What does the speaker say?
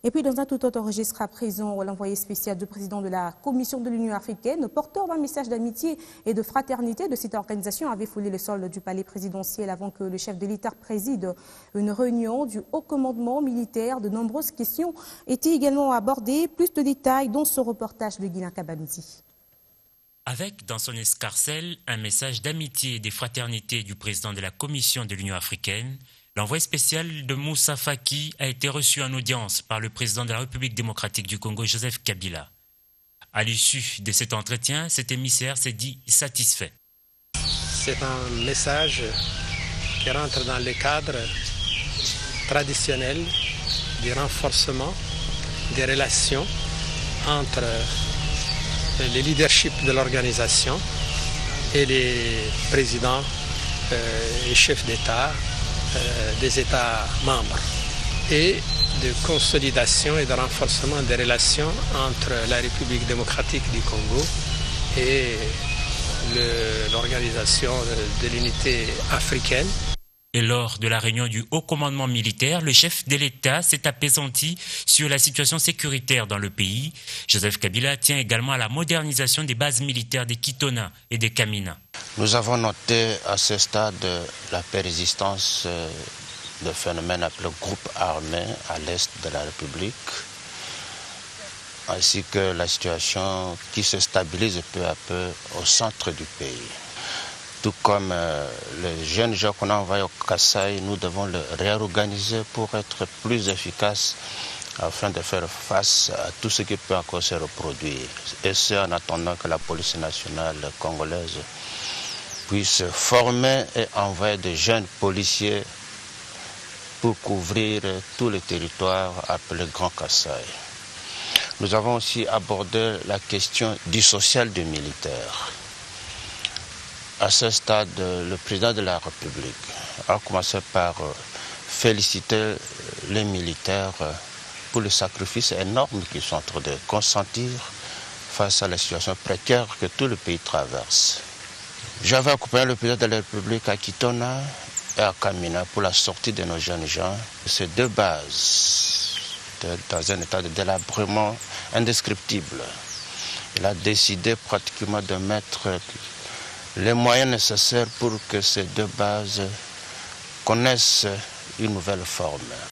Et puis, dans un tout autre registre à présent, l'envoyé spécial du président de la Commission de l'Union africaine, porteur d'un message d'amitié et de fraternité de cette organisation, avait foulé le sol du palais présidentiel avant que le chef de l'État préside une réunion du haut commandement militaire. De nombreuses questions étaient également abordées. Plus de détails dans ce reportage de Guilain Kabanzi. Avec dans son escarcelle un message d'amitié et de fraternité du président de la Commission de l'Union africaine, l'envoyé spécial de Moussa Faki a été reçu en audience par le président de la République démocratique du Congo, Joseph Kabila. À l'issue de cet entretien, cet émissaire s'est dit satisfait. C'est un message qui rentre dans le cadre traditionnel du renforcement des relations entre les leaderships de l'organisation et les présidents et chefs d'État des États membres, et de consolidation et de renforcement des relations entre la République démocratique du Congo et l'Organisation de l'Unité africaine. Et lors de la réunion du haut commandement militaire, le chef de l'État s'est appesanti sur la situation sécuritaire dans le pays. Joseph Kabila tient également à la modernisation des bases militaires de Kitona et de Kamina. Nous avons noté à ce stade la persistance de phénomènes appelés groupes armés à l'est de la République, ainsi que la situation qui se stabilise peu à peu au centre du pays. Tout comme les jeunes gens qu'on a envoyés au Kasaï, nous devons le réorganiser pour être plus efficaces afin de faire face à tout ce qui peut encore se reproduire. Et ce, en attendant que la police nationale congolaise puisse former et envoyer de jeunes policiers pour couvrir tout le territoire appelé Grand Kasaï. Nous avons aussi abordé la question du social des militaires. À ce stade, le président de la République a commencé par féliciter les militaires pour le sacrifice énorme qu'ils sont en train de consentir face à la situation précaire que tout le pays traverse. J'avais accompagné le président de la République à Kitona et à Kamina pour la sortie de nos jeunes gens. Ces deux bases, dans un état de délabrement indescriptible. Il a décidé pratiquement de mettre les moyens nécessaires pour que ces deux bases connaissent une nouvelle forme.